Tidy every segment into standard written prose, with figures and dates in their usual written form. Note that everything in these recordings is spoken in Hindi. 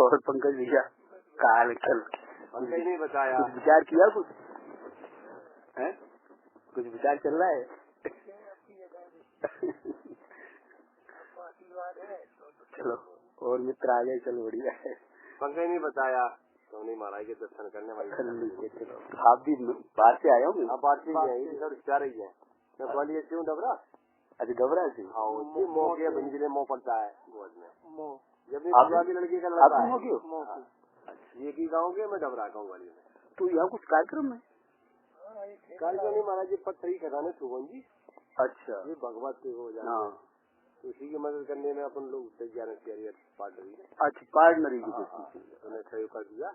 और पंकज भैया काल कल पंकज नहीं बताया, कुछ विचार किया, कुछ है, कुछ विचार चल रहा है। चलो और मित्र आ गए, चलो बढ़िया है। पंकज नहीं बताया तो नहीं महाराज के दर्शन करने वाली। चलो आप भी बाहर से आए होंगे? आप बाहर से जा रही है। मैं ग्वालियर से हूँ, डबरा। अच्छा डबरा से? मोह के भिंजले मोह पड़ता है गोद में। जब भी लड़की का लड़का है। ये की गाँव के, मैं डबरा गाँव वाली में। तो यहाँ कुछ कार्यक्रम है? कार्यक्रम नहीं महाराज जी, पत्थरी खजाने सुगन जी। अच्छा ये भगवत हो जाए, तो उसी की मदद करने में अपन लोग तैयार पार्टनरी। अच्छा पार्टनरी की उन्हें सहयोग कर दिया,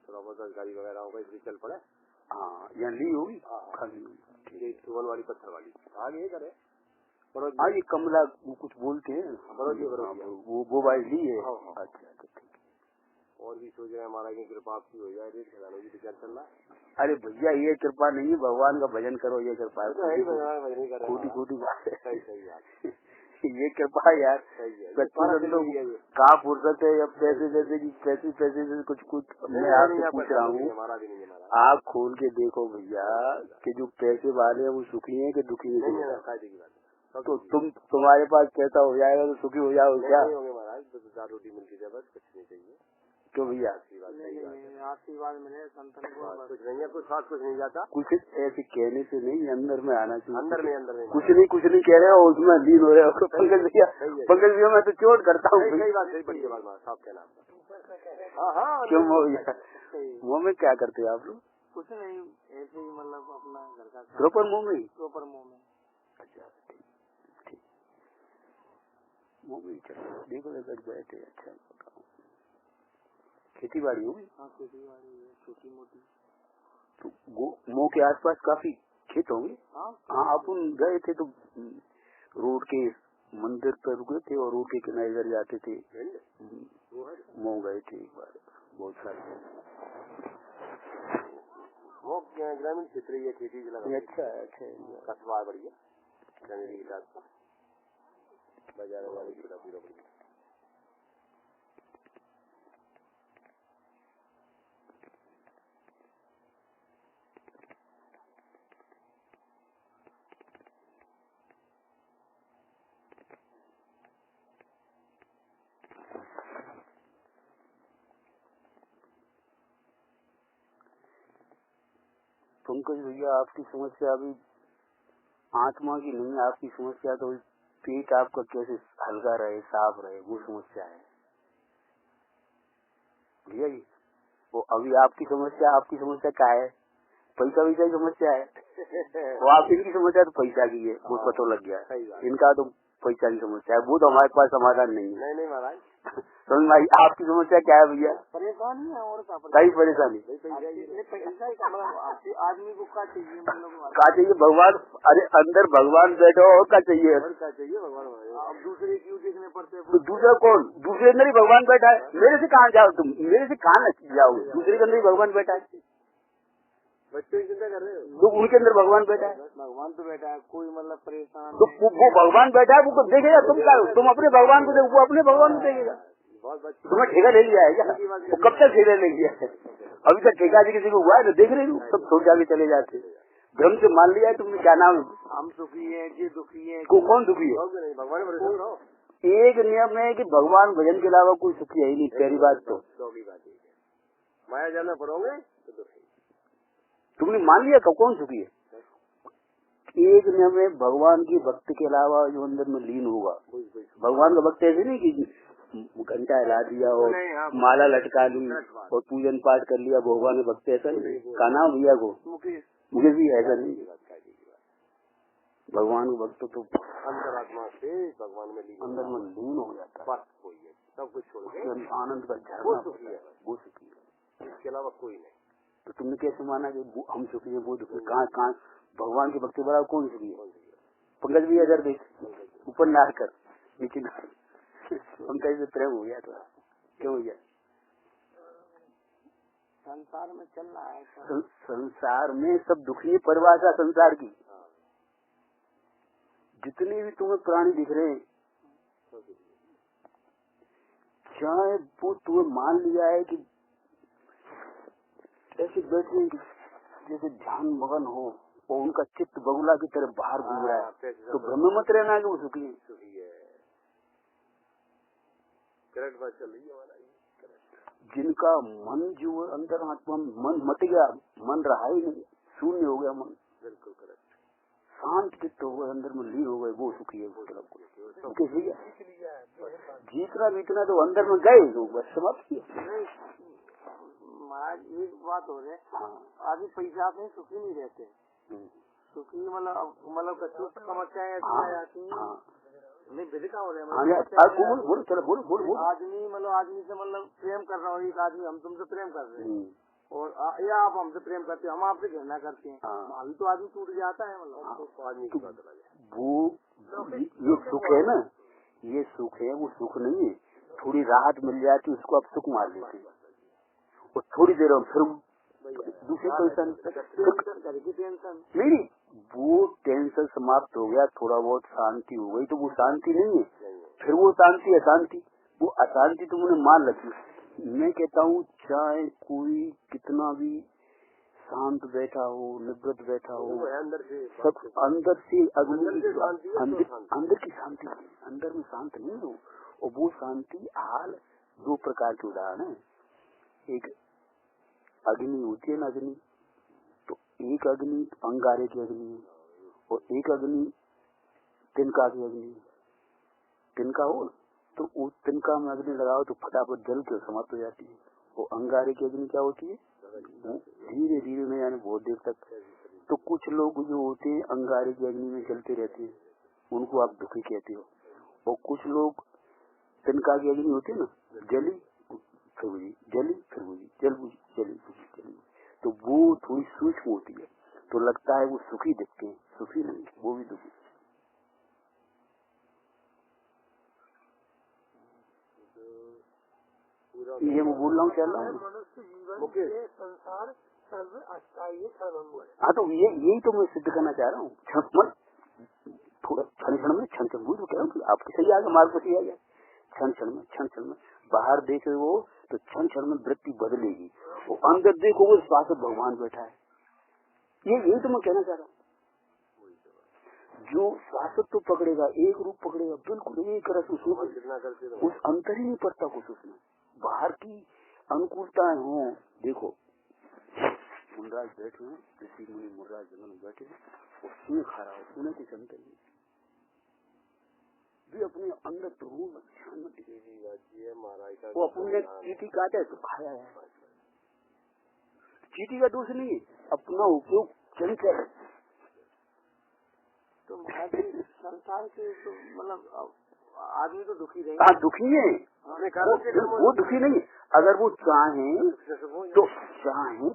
थोड़ा बहुत अधिकारी वगैरह होगा, इसलिए चल पड़े। हाँ यहाँ ली होगी ये सुगन वाली पत्थर वाली आगे करे। हाँ ये कमला कुछ बोलते हैं, वो भाई ली है। अच्छा ठीक। और भी सोच रहे हैं हमारा की कृपा आपकी हो जाए, रेट खजानों की विचार चल रहा है। अरे भैया ये कृपा नहीं है, भगवान का भजन करो, ये कृपा है। खोटी खोटी बात है। सही बात ये कृपा यार, कहाँ फुर्सत है अब पैसे से कुछ मैं आपसे पूछ रहा हूँ, आप खोल के देखो भैया कि जो पैसे वाले हैं वो सुखी हैं कि दुखी है? तो तुम्हारे पास पैसा हो जाएगा तो सुखी हो जाओगे क्या? महाराज 10,000 रोटी मिलती है, बस कुछ नहीं चाहिए। क्यों भैया? आशीर्वाद मिले संतन को, कुछ नहीं है, कुछ खास कुछ नहीं जाता। कुछ ऐसे कहने से नहीं, अंदर में आना चाहिए। अंदर में कुछ नहीं कह रहे हो, उसमें लीन हो रहे हो। पंकज भैया मैं तो चोट करता हूँ। सही बात, सही बढ़िया बात साहब कहना। हाँ क्यों भैया मुँह में क्या करते हो आप लोग? कुछ नहीं, ऐसे ही मतलब अपना घर का प्रॉपर मुँह में। अच्छा ठीक, मुँह में चलो देखो बैठे। अच्छा खेती बाड़ी होगी? हाँ खेती बाड़ी है छोटी मोटी। तो मुँह के आसपास काफी खेत होंगे? हाँ अपन गए थे तो रोड के मंदिर पर रुके थे और रोड के किनारे इधर जाते थे, मुँह गए थे एक बार, बहुत सारे। वो ग्रामीण क्षेत्र है, खेती अच्छा कस्बा बढ़िया बाजार वाले पूरा बढ़िया। पंकज भैया आपकी समस्या अभी आत्मा की नहीं, आपकी समस्या तो पेट आपका कैसे हल्का रहे, साफ रहे, वो समस्या है भैया जी। वो अभी आपकी समस्या क्या है? पैसा वैसा की समस्या है। वो आप इनकी समस्या तो पैसा की है, वो पता लग गया। इनका तो पैसा की समस्या है, वो तो हमारे पास समाधान नहीं है। नहीं महाराज समझ भाई आपकी समस्या क्या है भैया? परेशानी है और कई परेशानी। आदमी को क्या चाहिए, क्या चाहिए भगवान? अरे अंदर भगवान बैठो और क्या चाहिए? भगवान अब दूसरे क्यों देखने पड़ते हैं? तो दूसरा कौन? दूसरे अंदर ही भगवान बैठा है। मेरे से कहाँ जाओ तुम, मेरे से कहाँ जाओगे? दूसरे के अंदर ही भगवान बैठा है। बच्चों की चिंता कर रहे हो? तो उनके अंदर भगवान बैठा है। भगवान तो बैठा है, कोई मतलब परेशान तो वो भगवान बैठा है, वो देखेगा। तुम अपने भगवान को देखो, वो अपने भगवान को देखेगा। तुम्हें ठेका ले लिया है क्या? वो कब तक ठेका ले लिया है? अभी तक ठेका किसी को हुआ है? देख रहे हो सब छोड़ जाके चले जाते। भ्रम से मान लिया है तुमने। क्या नाम है? हम सुखी है, ये दुखी है। कौन दुखी है? भगवान एक नियम है कि भगवान भजन के अलावा कोई सुखी है ही नहीं। पहली बात तो माया जाना पड़ोगे तो दुखी। तुमने मान लिया कौन सुखी है? एक नियम है, भगवान की भक्ति के अलावा जो अंदर में लीन होगा। भगवान का भक्त ऐसे नहीं कि घंटा हिला दिया और माला लटका ली और पूजन पाठ कर लिया, भगवान का भक्त ऐसा नहीं। का नाम भैया को मुझे भी ऐसा नहीं। भगवान का भक्त तो अंतरात्मा से भगवान में अंदर में लीन हो जाता है। सब कुछ छोड़ के आनंद का झरना, वो सुखी है, इसके अलावा कोई नहीं। तो तुमने कैसे माना कि हम सुखी है वो दुखी? कहाँ भगवान की भक्ति बड़ा कौन सुखी है? पंकज भी अगर देख ऊपर नार कर नीचे नार, पंकज से प्रेम हो गया तो क्यों हो गया? संसार में चल रहा है। संसार में सब दुखी है। परिभाषा संसार की जितने भी तुम्हें प्राणी दिख रहे हैं, चाहे वो तुम्हें मान लिया है कि ऐसे बैठे जैसे ध्यान मगन हो और उनका चित्त बगुला की तरह बाहर घूम रहा है, तो भ्रम में मत रहना कि वो सुखी है। करेक्ट बात चल रही है हमारा। जिनका मन जो अंदर आत्मा मन मट गया, मन रहा ही नहीं, शून्य हो गया मन, बिल्कुल करेक्ट, शांत चित्त हो गए, अंदर में लीन हो गए, वो सुखी है। वो जीतना बीतना तो अंदर में गए तो बस समाप्त किया। महाराज एक बात हो रही है, आदमी पैसा में सुखी नहीं रहते, सुखी मतलब कचूस समस्याएं ऐसी आ जाती हैं, नहीं विधिका हो रहे हैं। आदमी मतलब आदमी से मतलब प्रेम कर रहा हो, एक आदमी हम तुमसे प्रेम कर रहे हैं और या आप हमसे प्रेम करते हैं, हम आपसे घृणा करते हैं, अभी तो आदमी टूट जाता है। मतलब आदमी की बात वो ये सुख है ना, ये सुख है, वो सुख नहीं है। थोड़ी राहत मिल जाती उसको आप सुख मार लेते हैं, और थोड़ी देर में फिर दूसरे टेंशन नहीं, वो टेंशन समाप्त हो गया, थोड़ा बहुत शांति हो गई, तो वो शांति नहीं है, फिर वो शांति अशांति, वो अशांति तो मुझे मान लगी। मैं कहता हूँ चाहे कोई कितना भी शांत बैठा हो, निवृत्त बैठा हो, सब अंदर से अंदर की शांति, अंदर में शांत नहीं हो। और वो शांति हाल दो प्रकार के उदाहरण है। एक अग्नि होती है ना, अग्नि, तो एक अग्नि अंगारे की अग्नि है और एक अग्नि तिनका की अग्नि। तिनका हो तो उस तिनका में अग्नि लगाओ तो फटाफट जल के समाप्त हो जाती है। वो अंगारे की अग्नि क्या होती है, धीरे धीरे में, यानी बहुत देर तक। तो कुछ लोग जो होते हैं अंगारे की अग्नि में जलते रहते हैं, उनको आप दुखी कहते हो। और कुछ लोग तिनका की अग्नि होती है ना, जली फिर बुझी, जली फिर बुझी, जल बुझी, जली बुझी, जली बुझी, तो वो थोड़ी सूक्ष्म होती है, तो लगता है वो सुखी दिखते हैं, सुखी नहीं, वो भी दुखी। ये मैं बोल रहा हूँ, चल रहा हूँ। मनुष्य जीवन के संसार सर्व अस्थायी क्षण। हाँ, तो यही तो मैं सिद्ध करना चाह रहा हूँ। थोड़ा क्षण क्षण में क्षण क्षण तो कह रहा हूँ आपके सही आ गया, मार्ग पर सही आ गया। क्षण क्षण में बाहर देख रहे हो तो क्षण क्षण में वृत्ति बदलेगी, वो अंदर देखो वो शाश्वत भगवान बैठा है। यही तो मैं कहना चाह रहा हूँ। जो शाश्वत तो पकड़ेगा, एक रूप पकड़ेगा, बिल्कुल एक रस, उस अंतर ही नहीं पड़ता कुछ उसमें। बाहर की अनुकूलताएं हो, देखो मुनराज बैठे हैं, ऋषि मुनि मुनराज जंगल में बैठे हैं, वो सुन खा रहा हो, उन्हें कुछ अंतर नहीं, भी अपने अंदर तो वो अपने चीटी काटे तो खाया है। चीटी का दोष नहीं, अपना उपयोग चंचल। तो संसार के तो मतलब आदमी तो दुखी नहीं, हाँ दुखी है, वो दुखी नहीं। अगर वो चाहें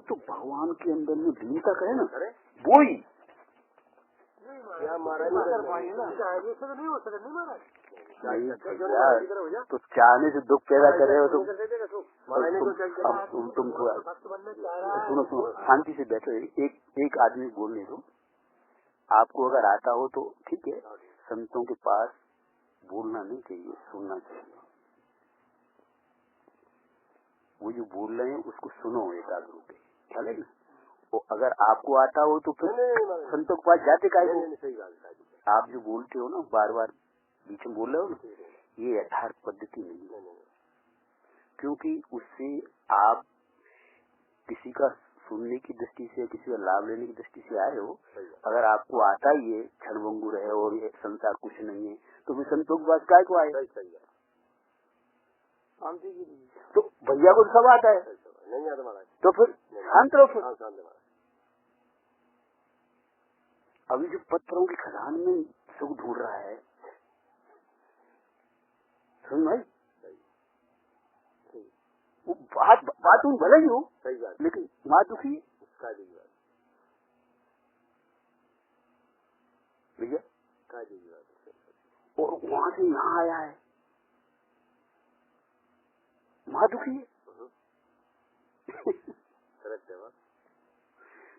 तो भगवान के अंदर में लीनता करे ना, वो ही नहीं हो सकता। नहीं महाराज, तो चाहने से दुख पैदा कर रहे हो तुम सुनो शांति से बैठो। एक आदमी बोलने दो, आपको अगर आता हो तो ठीक है, संतों के पास बोलना नहीं चाहिए, सुनना चाहिए। वो जो बोल रहे हैं उसको सुनो एकाग्र होकर, ख्याल है ना। वो अगर आपको आता हो तो फिर संतों के पास जाते काहे? आप जो बोलते हो ना, बार बार बीच में बोल रहे हो ना, ये यथार्थ पद्धति नहीं है, क्योंकि उससे आप किसी का सुनने की दृष्टि से, किसी का लाभ लेने की दृष्टि से आए हो। अगर आपको आता ही है क्षणभंगुर है और ये संसार कुछ नहीं है, तो फिर संतों के पास काय को आए? तो भैया को सब आता है, नहीं आता महाराज, तो फिर शांत रहो। फिर अभी जो पत्थरों की खदान में सुख ढूंढ रहा है, सुन भाई, वो बात उन भले ही हो, लेकिन माँ दुखी भैया, और वहाँ से यहाँ आया है, माँ दुखी है।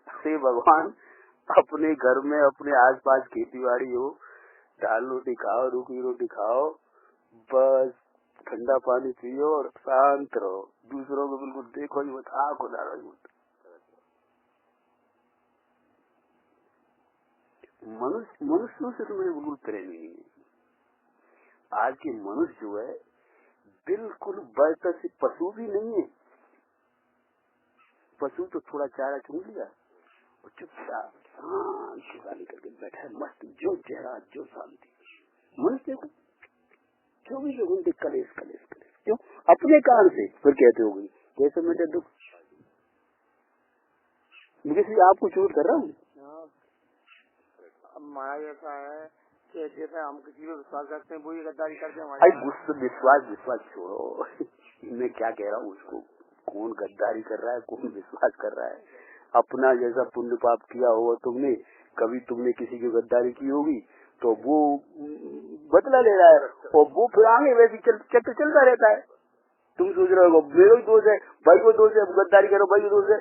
अरे भगवान, अपने घर में अपने आसपास खेती बाड़ी हो, दाल रोटी खाओ, रूखी रोटी खाओ, बस ठंडा पानी पियो और शांत रहो, दूसरों को बिल्कुल देखो ही मत, आँख उधारो ही मत। मनुष्यों से तुम्हें बिल्कुल प्रेम ही नहीं है। आज के मनुष्य जो है बिल्कुल बर्ता से पशु भी नहीं है। पशु तो थोड़ा चारा चुन लिया और चुपचाप गाली करके बैठा है मस्त, जो चेहरा जो शांति। मनुष्य को 24 घंटे कलेश कलेश कलेश, क्यों? अपने कारण से। फिर कहते हो गई कैसे मेरे दुख, मुझे आपको चोट कर रहा हूँ। माया ऐसा है कि जैसे हम किसी को विश्वास करते हैं वही गद्दारी करते हैं। गुस्सा विश्वास छोड़ो। मैं क्या कह रहा हूँ, उसको कौन गद्दारी कर रहा है, कौन विश्वास कर रहा है। अपना जैसा पुण्य पाप किया होगा तुमने, कभी तुमने किसी की गद्दारी की होगी तो वो बदला ले रहा है और वो फिर आगे वैसे चक्कर चलता रहता है। तुम सोच रहे हो मेरा ही दोष है, भाई को दोष है, गद्दारी करो भाई को दोष है,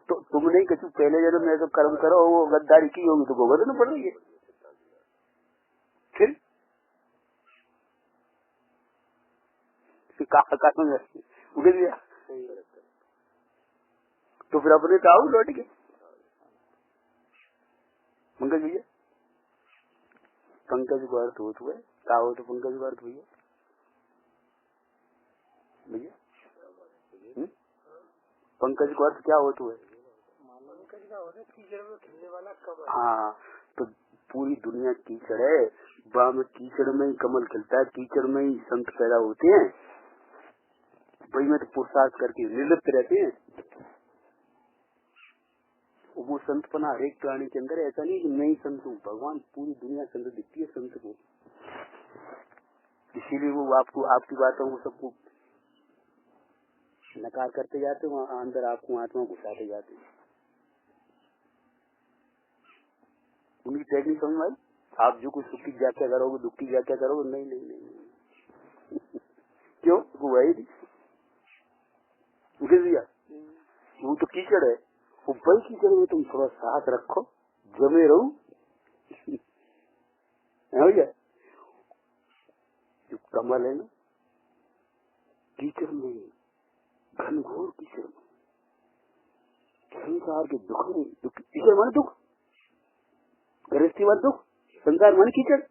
तो तुम नहीं कछु पहले जन्म में तो कर्म करो, वो गद्दारी की होगी तो भुगतना पड़ रही है। फिर उगल गया तो फिर अपने तो आओ लौट के। पंकज भैया, पंकज को अर्थ हो तो क्या हो, तो पंकज को अर्थ भैया भैया पंकज को अर्थ क्या हो तो है। हाँ, तो पूरी दुनिया कीचड़ है, में कीचड़ में ही कमल खिलता है, कीचड़ में ही संत पैदा होते हैं। वही में तो पुरुषार्थ करके निर्लिप्त रहते हैं। वो संतपना हर एक प्राणी के अंदर, ऐसा नहीं कि मैं ही संत हूँ, भगवान पूरी दुनिया संत दिखती है संत को। इसीलिए वो आपको आपकी बातों को सबको नकार करते जाते हैं, वहाँ अंदर आपको आत्मा घुसाते जाते हैं। उनकी टेक्निक समझ आई। आप जो कुछ सुख की व्याख्या करोगे, दुख की व्याख्या करोगे, नहीं नहीं नहीं, नहीं। क्यों? वो वही नहीं दिया, वो तो कीचड़ है। वो बड़ी कीचड़ में तुम थोड़ा साथ रखो, जमे रहो। भैया जो कमल है ना, कीचड़ में, घनघोर कीचड़ में, संसार के दुख में, कीचड़ माने दुख, गृहस्थी वाला दुख, संसार माने कीचड़।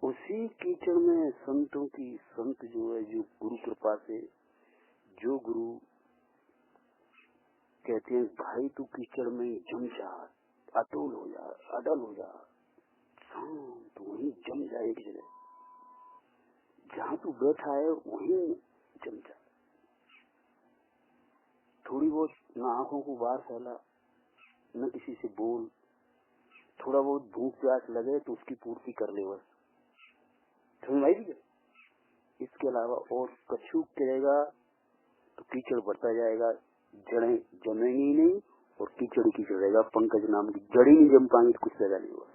उसी कीचड़ में संतों की, संत जो है, जो गुरु कृपा से, जो गुरु कहते हैं भाई तू कीचड़ में जम जा, अटल हो जा, अडल हो जा, शांत वहीं जम जा, एक जगह जहाँ तू बैठा है वहीं जम जा। थोड़ी बहुत न आंखों को बाहर फैला, न किसी से बोल, थोड़ा बहुत भूख प्यास लगे तो उसकी पूर्ति कर ले बस, समझ आई थी। इसके अलावा और कछु करेगा तो कीचड़ बढ़ता जाएगा, जड़ें जमेंगी नहीं और कीचड़ कीचड़ रहेगा। पंकज नाम की जड़ी नहीं जम पाएंगी तो कुछ पैदा नहीं हुआ।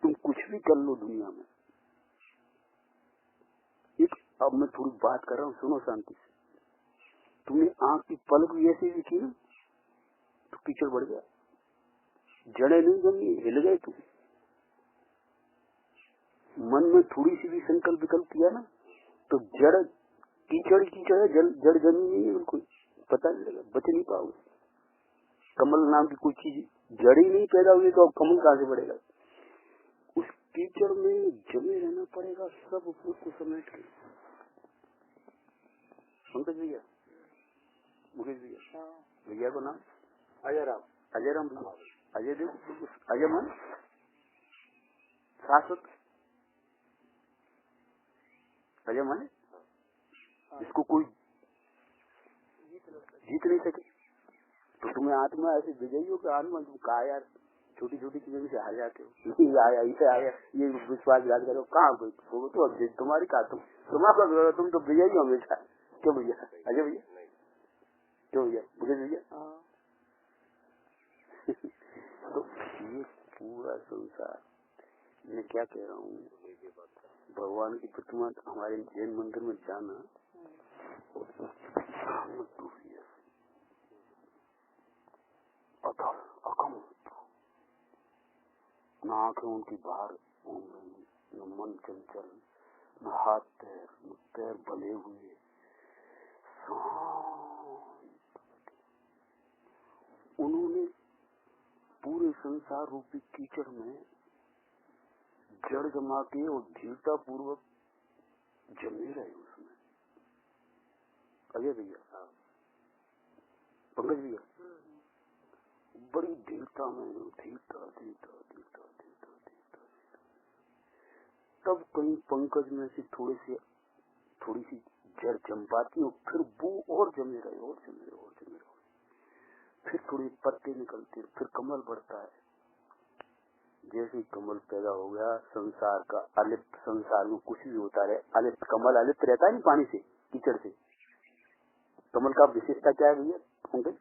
तुम कुछ भी कर लो दुनिया में। एक अब मैं थोड़ी बात कर रहा हूँ, सुनो शांति से। तुमने आंख की पलक भी ऐसी भी की ना तो कीचड़ बढ़ गया, जड़ें नहीं जमी, हिल गए तुम। मन में थोड़ी सी भी संकल्प विकल्प किया ना तो जड़ कीचड़ कीचड़ है, जड़ जमी नहीं है, बिल्कुल पता नहीं लगा, बच नहीं पाओगे। कमल नाम की कोई चीज जड़ ही नहीं पैदा हुई तो अब कमल कहाँ से बढ़ेगा। उस कीचड़ में जमे रहना पड़ेगा, सब उपयोग को समेट के। पंकज भैया, मुकेश भैया, भैया को नाम अजय राम, अजय राम, अजय देव, अजय मन शाश्वत, अजय मन इसको कोई जीत नहीं सके। तो तुम्हें आत्मा ऐसे विजयी हो कि आत्मा तुम कहा यार छोटी छोटी चीजों से हार जाते हो, ये आया इसे आया, ये विश्वास याद करो, कहाँ कोई तो अब तुम्हारी कहा तुम्हारा तुम तो विजयी हो हमेशा। क्यों भैया, अजय भैया, क्यों भैया, मुझे भैया। तो ये पूरा संसार, मैं क्या कह रहा हूँ, भगवान की प्रतिमा हमारे जैन मंदिर में जाना अथल अकम, न आंखें उनकी बाहर, न मन चंचल, हाथ पैर भले हुए, उन्होंने पूरे संसार रूपी कीचड़ में जड़ जमा के और धीरता पूर्वक जमे रहे उसमें। अजय भैया, पंकज भैया, बड़ी धीरता में धीरता धीरता धीरता धीरता धीरता। तब कहीं पंकज में से थोड़ी सी जड़ जम पाती और फिर वो और जमे रहे और जमे रहे और जमे रहे, फिर थोड़े पत्ते निकलते, फिर कमल बढ़ता है। जैसे कमल पैदा हो गया, संसार का अलिप्त, संसार में कुछ भी होता रहे, अलिप्त कमल अलिप्त रहता है नहीं पानी से, कीचड़ से। कमल का विशेषता क्या है भैया पंकज?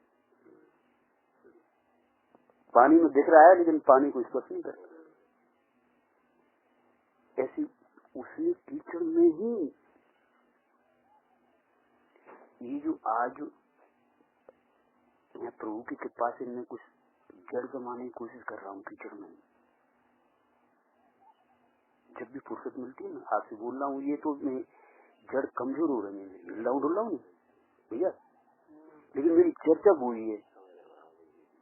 पानी में दिख रहा है लेकिन पानी को स्पर्श नहीं करता। ऐसी उसी कीचड़ में ही ये जो आज मैं प्रभु की कृपा से मैं कुछ जड़ जमाने की कोशिश कर रहा हूँ कीचड़ में। जब भी फुर्सत मिलती है ना आपसे बोल रहा हूँ, ये तो मैं जड़ कमजोर हो रही है, हिल रहा हूँ भैया, लेकिन मेरी चर्चा वही है,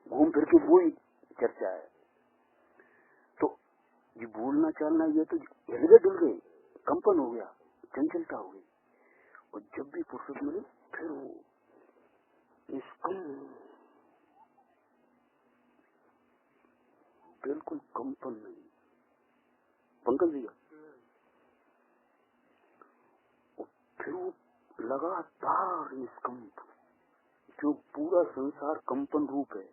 घूम फिर के वही चर्चा है। तो ये बोलना चालना ये तो हृदय डुल गए, कंपन हो गया, चंचलता हो गई, और जब भी फुर्सत मिले फिर वो बिल्कुल कंपन नहीं। पंकज भैया, फिर वो लगातार निष्कंप, जो पूरा संसार कंपन रूप है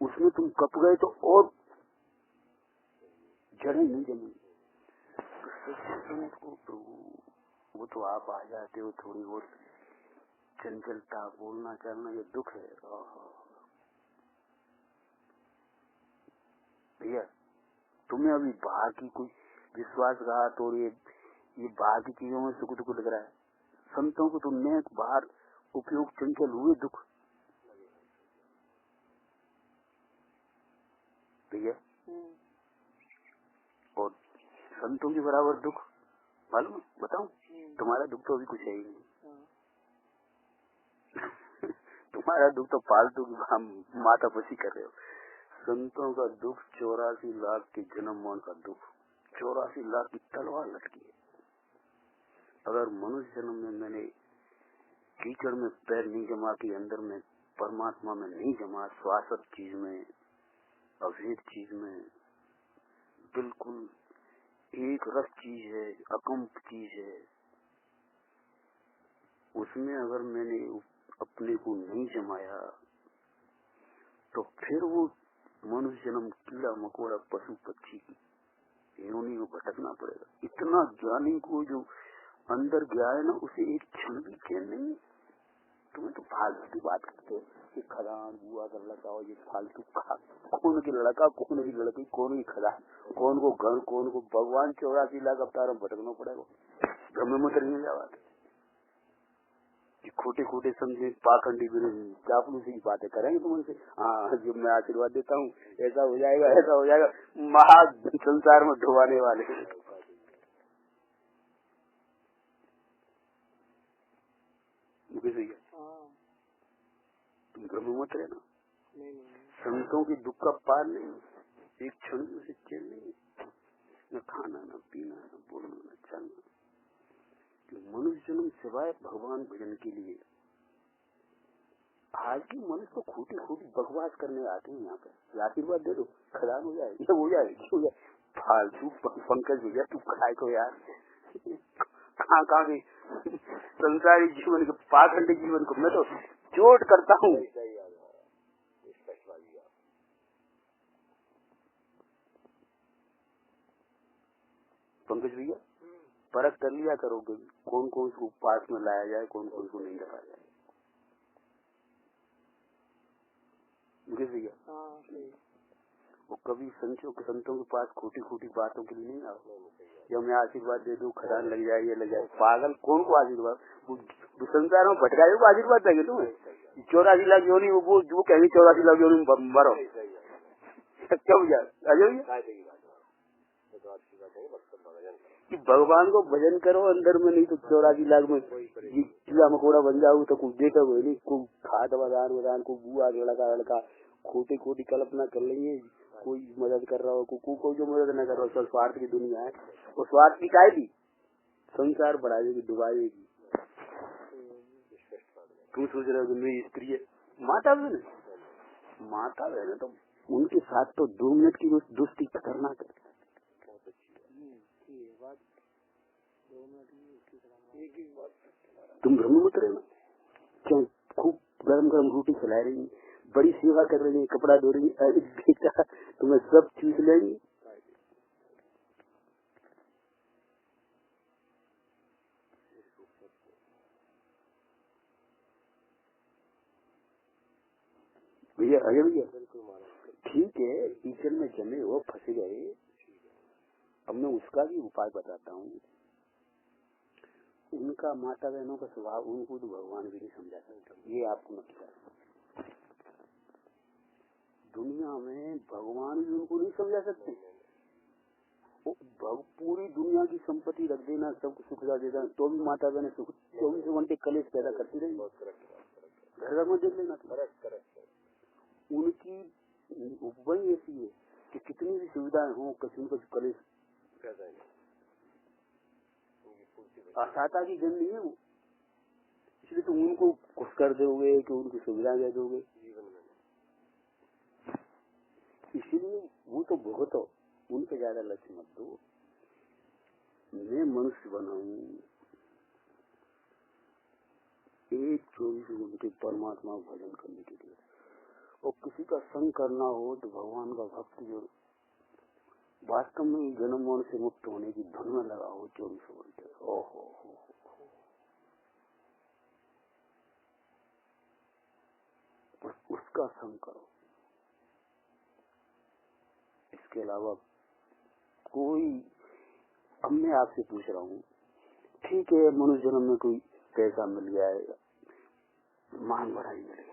उसमें तुम कप गए तो और जड़ें नहीं जमी। तो वो तो आप आ जाते हो, थोड़ी बहुत चंचलता, बोलना चलना, ये दुख है भैया। तुम्हें अभी बाहर की कोई विश्वासघात और ये बाहर की चीजों में सुख दुख लग रहा है। संतों को तुमने बाहर उपयोग चंचल हुए दुख भैया, और संतों के बराबर दुख मालूम बताऊं? तुम्हारा दुख तो अभी कुछ है ही नहीं। तुम्हारा दुख तो फालतू की माता पसी कर रहे हो। संतों का दुख 84 लाख के जन्म मरण का दुख, 84 लाख की तलवार लटकी है। अगर मनुष्य जन्म में मैंने कीचड़ में पैर नहीं जमा के, अंदर में परमात्मा में नहीं जमा, शाश्वत चीज में, अभेद चीज में, बिल्कुल एक रस चीज है, अकंप चीज है, उसमें अगर मैंने अपने को नहीं जमाया तो फिर वो मनुष्य जन्म कीड़ा मकोड़ा पशु पक्षी की योनि को भटकना पड़ेगा। इतना ज्ञानी को जो अंदर गया है ना, उसे एक क्षण भी चैन नहीं। तुम्हें तो फालतू की बात करते हो कि खदान बुआ का लड़का हो, ये फालतू कौन की लड़का, कौन की लड़की, कौन की खदान, कौन को घर, कौन को भगवान। 84 लाख अवतार में भटकना पड़ेगा, ब्रह्म में नहीं जावा। खोटे खोटे समझे पाखंडी चापलूसी की बातें करेंगे तुम उनसे। हाँ, जो मैं आशीर्वाद देता हूँ ऐसा हो जाएगा, ऐसा हो जाएगा, महा संसार में डुबाने वाले। तुम ब्रह्म मत रहना, संतों की दुख का पार नहीं, एक क्षण में से चैन नहीं, न खाना न पीना न बोलना न चलना। मनुष्य जन्म सिवाय भगवान भजन के लिए। आज की मनुष्य को खोटी खोटी बकवास करने आते हैं यहाँ पे। आशीर्वाद दे दो, खदान हो जाए, ये हो जाए, फालतू। पंकज भैया तू खाए को यार, कहाँ की संसारी जीवन को, पाखंडी जीवन को मैं तो चोट करता हूँ। पंकज भैया परख कर लिया करोगे कौन कौन उसको पास में लाया जाए, कौन कौन को नहीं रखा जाए। मुझे भैया वो कभी संतों के पास खोटी खोटी बातों के लिए नहीं आओ। जब मैं आशीर्वाद दे दूं खदान लग जाए, ये लग जाए, पागल कौन को आशीर्वाद? संसार में भटकाए को आशीर्वाद देंगे तुम्हें। 84 लाख योनि वो कहेंगे 84 लाख योनि मरो। क्या भैया कि भगवान को भजन करो अंदर में, नहीं तो 84 लाख में कीड़ा मकोड़ा बन जाओ तो कुछ देखा हो नहीं, कोई खाद वदान को बुआ लड़का खोटी खोटी कल्पना कर लेंगे, कोई मदद कर रहा हो, कोई जो मदद न कर रहा हो, सब स्वार्थ की दुनिया है। वो स्वार्थ की काय भी संसार बढ़ाएगी डुबाएगी। तुम सोच रहे हो कि मेरी स्त्री है, माता बहन तो उनके साथ तो 2 मिनट की दोस्ती खतरनाक है। तुम ब्रह्म मत रहना, क्यों खूब गरम गरम रोटी खिला रही है, बड़ी सेवा कर रही है, कपड़ा धो रही है, बेटा तुम्हें सब चूस लेंगे। भैया अरे भैया ठीक है, कीचड़ में जमे वो फंस गए। अब मैं उसका भी उपाय बताता हूँ। उनका माता बहनों का स्वभाव उनको तो भगवान भी नहीं समझा सकता, ये आपको मत कर। दुनिया में भगवान भी उनको नहीं समझा सकते। पूरी दुनिया की संपत्ति रख देना, सबको सुविधा दे देना, तो भी माता बहन 24 घंटे कलेश पैदा करती रहेगी। घर में देख लेना। उनकी उपवही ऐसी है कि कितनी भी सुविधाएं हो, किसी को कलेश असाता की जन नहीं है वो, इसलिए तुम उनको खुश कर दोगे कि उनकी सुविधा दे दोगे, इसीलिए वो तो भुगतो, उनपे ज्यादा लक्ष्य मत दो। मैं मनुष्य बनाऊं, एक 24 घंटे परमात्मा भजन करने के लिए, और किसी का संग करना हो तो भगवान का भक्त जो वास्तव में जन्म मरण से मुक्त होने की धुन में लगा हो 24 घंटे, ओहो उसका संग करो। इसके अलावा कोई, अब मैं आपसे पूछ रहा हूँ, ठीक है मनुष्य जन्म में कोई पैसा मिल गया है, मान बढ़ाई मिल गई,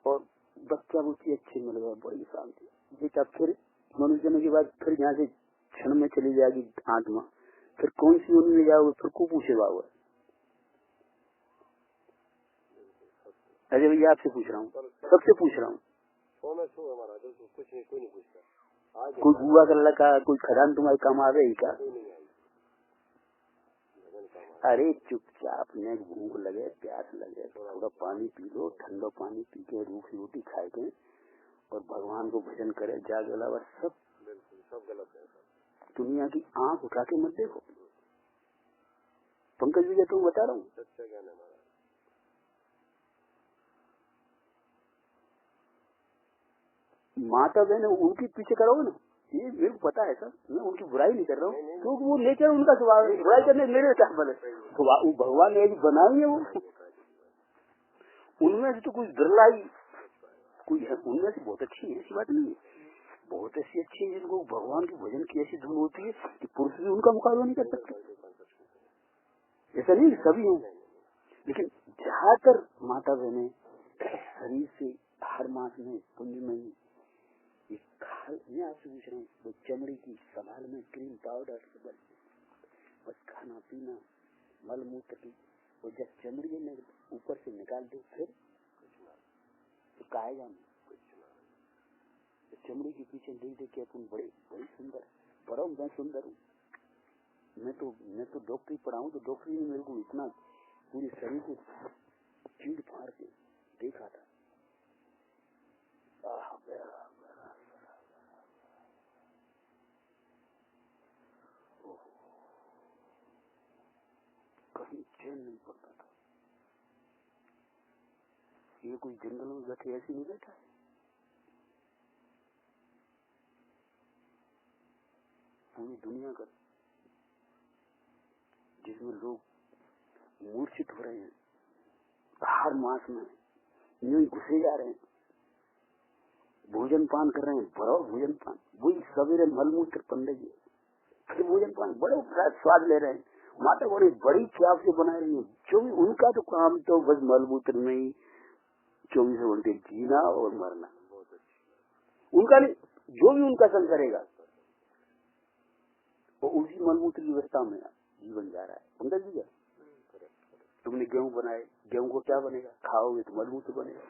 और बच्चा बुच्ची अच्छे मिल गया, बड़ी शांति, बेटा फिर मनुष्य जन्म के बाद फिर यहाँ से क्षण में चली जाएगी आत्मा, फिर कौन सी योनि में जाओगे, फिर को पूछेगा हुआ। अरे भैया आपसे पूछ रहा हूँ, सबसे पूछ रहा हूँ, कोई बुआ का लड़का, कोई खदान तुम्हारे काम आ रही का? अरे चुपचाप ने भूख लगे, प्यास लगे, थोड़ा पानी पी लो, ठंडा पानी पी के रूखी रोटी खाए के और भगवान को भजन करे, जाग अलावा सब गलत है। दुनिया की आंख उठा के मत देखो। पंकज भैया तुम बता रहा हूँ, सच्चा ज्ञान है हमारा। माता बहन उनके पीछे करोगे ना, ये मेरे को पता है सर, मैं उनकी बुराई नहीं कर रहा हूँ, क्योंकि वो नेचर उनका स्वभाव है, बुराई करने मेरे क्या बने, भगवान ने एक बनाई है, वो उनमें से तो कुछ बिरला ही कोई है, उनमें से बहुत अच्छी है, ऐसी बात नहीं है, बहुत ऐसी अच्छी है जिनको भगवान के भजन की ऐसी धुन होती है कि पुरुष भी उनका मुकाबला नहीं कर सकते। ऐसा नहीं सभी हो, लेकिन ज्यादातर माता बहने शरीर से हर मास में पुण्य में मैं आपसे पूछ रहा हूँ, वो चमड़ी की संभाल में क्रीम पाउडर बस खाना पीना मल मूत्र की, वो जब चमड़ी में ऊपर से निकाल दो फिर तो कायगा में चमड़ी के पीछे देख देख के अपन बड़ी बड़ी सुंदर, बड़ा मैं सुंदर हूँ, मैं तो डॉक्टरी पढ़ाऊँ, तो डॉक्टरी ने मेरे को इतना पूरे शरीर को चीड़ फाड़ के देखा था। कहीं चैन नहीं पड़ता था। ये कोई जंगल में बैठे ऐसे नहीं बैठा है, पूरी दुनिया का जिसमें लोग मूर्छित हो रहे हैं, हर मास में यूं ही घुसे जा रहे हैं, भोजन पान कर रहे हैं, बड़ा भोजन पान, वही सवेरे मलमूत्र पन रही है, फिर भोजन पान बड़े स्वाद ले रहे हैं, माता बड़ी बड़ी चाव से बना रही है, जो भी उनका तो काम तो बस मलमूत्र में ही 24 घंटे जीना और मरना, उनका नहीं, जो भी उनका संग करेगा और उसी मलमूत्र की व्यवस्था में जीवन जा रहा है। समझ लीजिए, तुमने गेहूं बनाए, गेहूं को क्या बनेगा, खाओगे तो मलमूत्र बनेगा।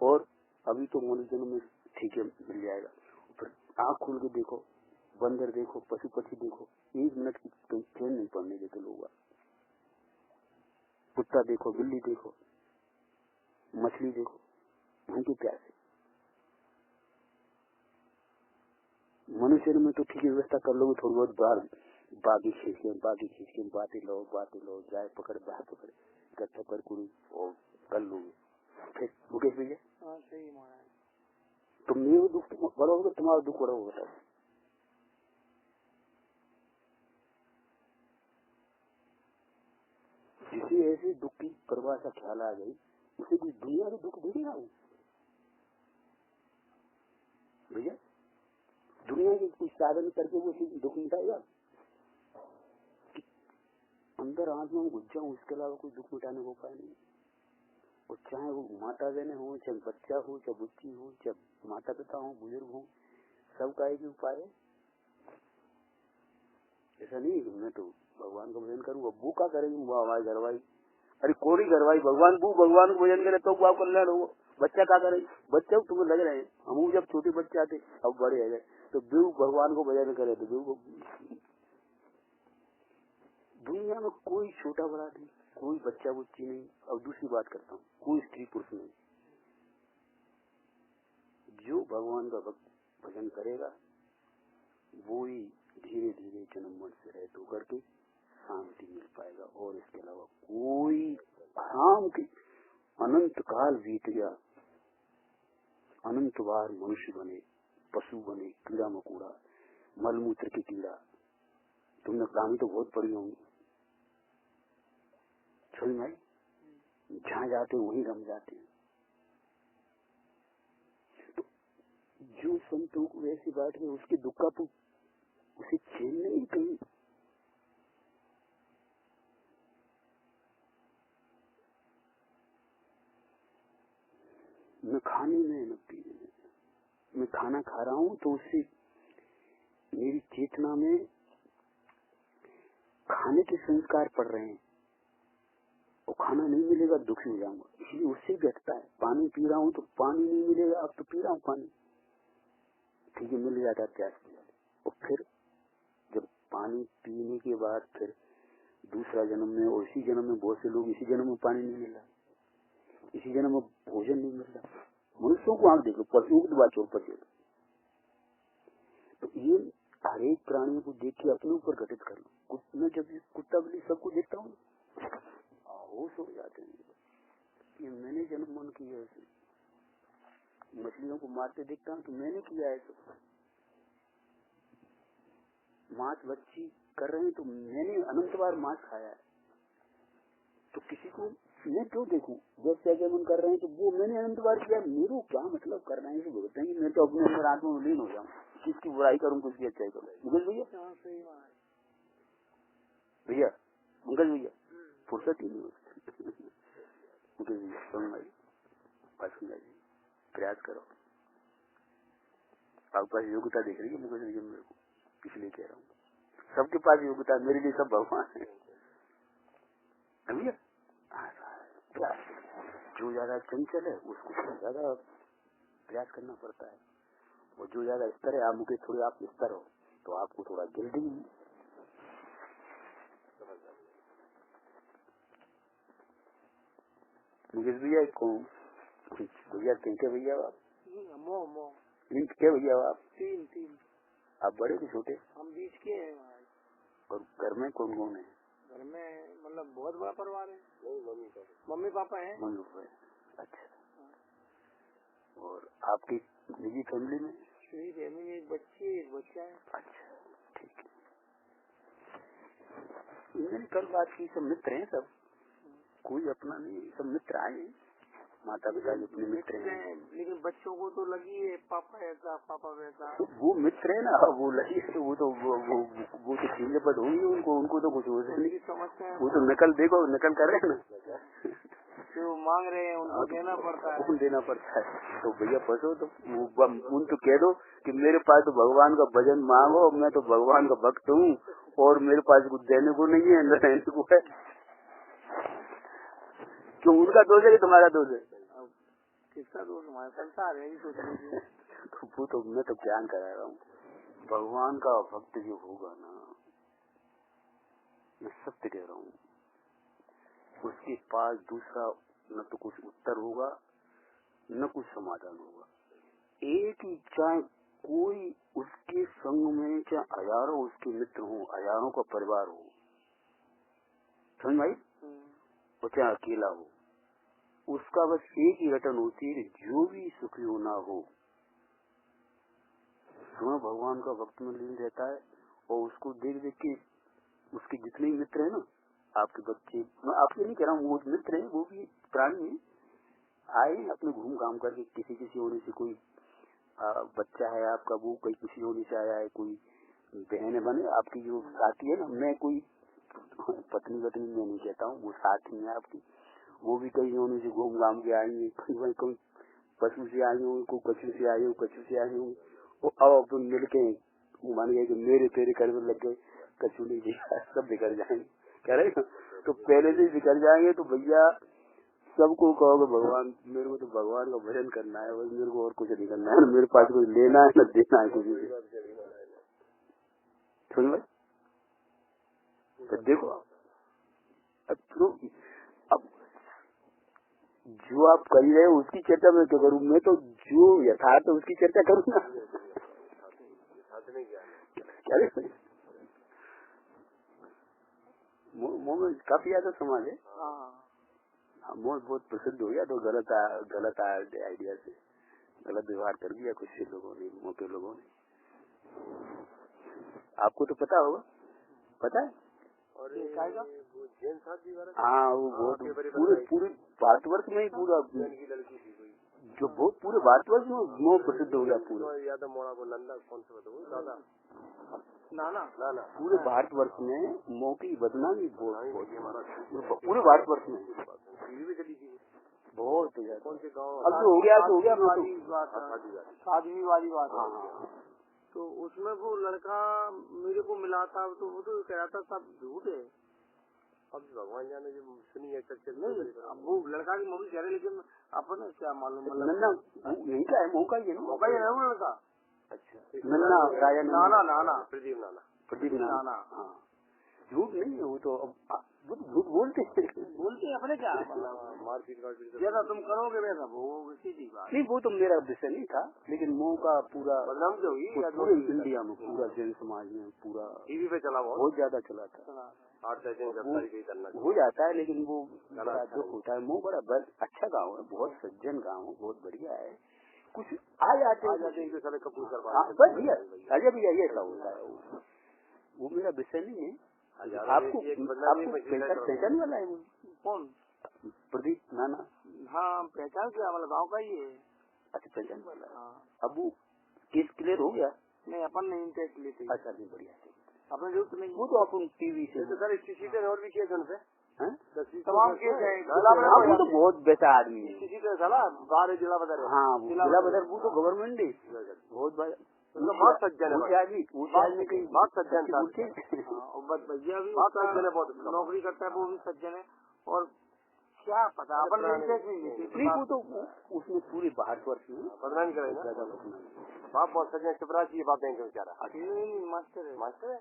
और अभी तो मनुष्य में ठीक है मिल जाएगा, फिर आँख खोल के देखो, बंदर देखो, पशु पक्षी देखो, 1 मिनट की चैन नहीं पड़ने देते लोग। कुत्ता देखो, बिल्ली देखो, मछली देखो, भूखे प्यासे। मनुष्य में तो ठीक है व्यवस्था कर लोगे, थोड़ी बहुत बार बागी खींच के बातें लो, जाए पकड़ बाहर पकड़ गत्था पर कुड़ी और कर लोगे, फिर भूखे पी जाए। सही महाराज, तुम नहीं दुख बड़ा होगा, तुम्हारा दुख बड़ा होगा। जिसे ऐसे दुख की परिभाषा ख्याल आ गई, उसे भी दुनिया के दुख देखेगा वो भैया। दुनिया के कुछ साधन करके वो दुख मिटाएगा? अंदर आत्मा में घुस जाऊं, उसके अलावा कोई दुख मिटाने को उपाय नहीं। और चाहे वो माता बहने हो, चाहे बच्चा हो, चाहे बुच्ची हो, चाहे माता पिता हो, बुजुर्ग हो, सबका एक ही उपाय है। ऐसा नहीं मैं तो भगवान का भजन करूँ, वो का करेंगे, वो हमारी घरवाई, अरे कोरी घरवाई, भगवान भगवान को भजन करे तो वो आपको कल्याण हो। बच्चा क्या करे, बच्चे तुम्हें लग रहे हैं, हम जब छोटे बच्चे आते अब बड़े आ गए तो बेव भगवान को भजन करे तो बेव। दुनिया में कोई छोटा बड़ा नहीं, कोई बच्चा बुच्ची नहीं। और दूसरी बात करता हूँ, कोई स्त्री पुरुष नहीं। जो भगवान का भजन करेगा वो ही धीरे धीरे जन्म मरण से रहित होकर के शांति मिल पाएगा। और इसके अलावा कोई आराम की अनंत काल बीत गया, अनंत बार मनुष्य बने, पशु बने, कीड़ा मकोड़ा, मलमूत्र की कीड़ा, तुमने कहानी तो बहुत पढ़ी होंगी, समझ में आई? जहाँ जाते वहीं रम जाते हैं। तो जो संतों को ऐसी बात है, उसके दुख का तो उसे चैन नहीं कहीं। न खाने में न पीने में, मैं खाना खा रहा हूँ तो उससे मेरी चेतना में खाने के संस्कार पड़ रहे हैं, और खाना नहीं मिलेगा दुखी हो जाऊंगा, इसलिए उससे घटता है। पानी पी रहा हूँ तो पानी नहीं मिलेगा, अब तो पी रहा हूँ पानी, ठीक है मिल जाता है प्यास के लिए। और फिर जब पानी पीने के बाद फिर दूसरा जन्म में, और इसी जन्म में बहुत से लोग इसी जन्म में पानी नहीं मिल रहा, इसी जन्म में भोजन नहीं मिल रहा। मनुष्यों को आंख देखो, पशुओं की बात छोड़ पशु। तो ये हर एक प्राणियों को देख के अपने ऊपर घटित कर लो। मैं जब कुत्ता बिल्ली सबको देखता हूँ होश हो जाते हैं, ये मैंने जन्म मन किया है। मछलियों को मारते देखता हूँ तो मैंने किया है, तो मांस बच्ची कर रहे हैं तो मैंने अनंत बार मांस खाया है। तो किसी को मैं क्यों देखूं, जब मन कर रहे हैं तो वो मैंने अनंत बार किया, मेरे क्या मतलब कर रहे हैं। बोलते हैं कि मैं तो अपने अंदर आत्मा में लीन हो जाऊँ, किसकी बुराई करूँ किसकी अच्छाई करूँ। मुकेश भैया, भैया मुकेश भैया फुर्सत ही नहीं होती। मुकेश भैया सुन भाई, बात सुन भाई, प्रयास करो। आपके पास योग्यता दिख रही है मुकेश भैया मेरे को, इसलिए कह रहा हूँ। सबके पास योग्यता, मेरे लिए सब भगवान है भैया। जो ज्यादा चंचल है उसको ज्यादा प्रयास करना पड़ता है, और जो ज्यादा स्तर है, आप मुझे थोड़े आप स्तर हो तो आपको थोड़ा जल्दी। मुकेश भैया कौन भैया, किनके भैया आप? क्या भैया आप? तीन। आप बड़े के छोटे? हम बीच के हैं। और घर में कौन कौन है? घर में मतलब बहुत बड़ा परिवार है। मम्मी पापा है। मम्मी पापा है, अच्छा। और आपकी निजी फैमिली में? मेरी फैमिली में एक बच्ची एक बच्चा है। अच्छा ठीक है। मैंने कल बात की, सब मित्र हैं, सब कोई अपना नहीं, सब मित्र आए, माता पिता भी अपने मित्र हैं। लेकिन बच्चों को तो लगी है पापा ऐसा पापा वैसा। तो वो मित्र है ना, वो लगी है, वो तो ठीक पर होंगी उनको, उनको तो कुछ हो नहीं समझते हैं। वो तो नकल देखो, नकल कर रहे हैं ना। जो मांग रहे हैं उनको देना पड़ता है। देना पड़ता है। तो भैया फंसो तो उन तो कह दो कि मेरे पास तो भगवान का भजन मांगो, मैं तो भगवान का भक्त हूँ और मेरे पास कुछ देने को नहीं है, रहने को है। क्यों उनका दोष है कि तुम्हारा दोष है? किसका दोष? हमारा संसार है, सोच लीजिए। तो वो तो मैं तो ज्ञान करा रहा हूँ। भगवान का भक्त जो होगा ना, मैं सत्य कह रहा हूँ, उसके पास दूसरा न तो कुछ उत्तर होगा न कुछ समाधान होगा। एक ही चाहे कोई उसके संग में, चाहे हजारों उसके मित्र हो, हजारों का परिवार हो, समझ भाई, वो चाहे अकेला हो, उसका बस एक ही रटन होती है, जो भी सुखी होना हो तो भगवान का भक्त में लीन रहता है। और उसको देख देख के उसके जितने मित्र है ना, आपके बच्चे, मैं आपके नहीं कह रहा हूँ, वो मित्र है, वो भी प्राणी है, आए अपने घूम घाम करके, किसी होने से कोई बच्चा है आपका, वो कहीं किसी होने से आया है, कोई बहन बने आपकी जो साथी है ना, मैं कोई पत्नी मैं नहीं कहता हूँ, वो साथी है आपकी, वो भी कहीं होने से घूम घाम के आई है, कोई पशु से आई हूँ, कोई कछू से आई हूँ, कछू से आई हूँ, अब अपन मिल के मान गए कि मेरे तेरे कर में लग गए, कछू नहीं दिया, सब बिगड़ जाएंगे, कह रहे तो पहले से बिगड़ जाएंगे। तो भैया सबको कहोगे भगवान, मेरे को तो भगवान का भजन करना है, बस मेरे को और कुछ नहीं करना है, मेरे पास कुछ लेना है न देना है किसी से। सुन भाई, तो देखो अब जो आप कर रहे हो उसकी चर्चा मैं क्यों करूँ, मैं तो जो यथार्थ है उसकी चर्चा करूँगा। क्या मोह में काफी ज्यादा समाज है, मोह बहुत प्रसिद्ध हो गया, तो गलत आइडिया से गलत व्यवहार कर दिया कुछ लोगों ने, मोटे लोगों ने। आपको तो पता होगा, पता है? और हाँ, वो बहुत पूरे भारतवर्ष में ही पूरा, जो बहुत पूरे भारतवर्ष में मोह प्रसिद्ध हो गया पूरा। नाना पूरे भारतवर्ष में मोह की बदनामी बहुत पूरे भारतवर्ष में बहुत अब जो हो गया तो हो गया। शादी वाली बात है, तो उसमें वो लड़का मेरे को मिला था, तो वो तो कह रहा था सब झूठ है। अब भगवान जाने जो सुनी है नहीं, वो लड़का की मम्मी कह रहे, लेकिन अपन क्या मालूम, मतलब नहीं क्या है, मौका ही है ना वो लड़का। अच्छा, नाना प्रदीप नाना, हाँ, झूठ नहीं है वो तो, झूठ बोलते अपने क्या जैसा तुम करोगे वैसा वो सीधी बात नहीं, वो तो मेरा विषय नहीं था, लेकिन मोह का पूरा बदनाम जो हुई पूरे इंडिया में, पूरा जन समाज में, पूरा टीवी पे चला, बहुत ज्यादा चला था, 8-10 दिन गिरफ्तारी कहीं करना हो जाता है, लेकिन वो बड़ा दुख होता है। मोह बड़ा अच्छा गाँव है, बहुत सज्जन गाँव है, बहुत बढ़िया है, कुछ आ जाते हैं सारे कपूर बस भैया, अजय भैया ये ऐसा होता है, वो मेरा विषय नहीं है। आपको पहचान वाला है वो कौन? प्रदीप नाना। हाँ, पहचान क्या, मतलब गाँव का ही है। अच्छा, पहचान वाला है। अब वो केस क्लियर हो गया? नहीं, अपन नहीं टेस्ट लेते। अच्छा, नहीं, बढ़िया, अपने जो नहीं, वो तो अपन टीवी से सर सीधे और भी केस उनसे तमाम केस है, वो तो बहुत बेटा आदमी है, बाहर जिला बदर। हाँ, जिला बदर वो तो गवर्नमेंट है, बहुत बड़ा, बहुत सज्जन है आदमी, बहुत सज्जन भैया भी बहुत नौकरी करता है, वो भी सज्जन है। और क्या पता अपन नहीं, वो तो उसमें पूरे भारतवर्ष में बदनामी करेगा, बाप बहुत सज्जन, शिवराज जी बात बैंक बेचारा। मास्टर है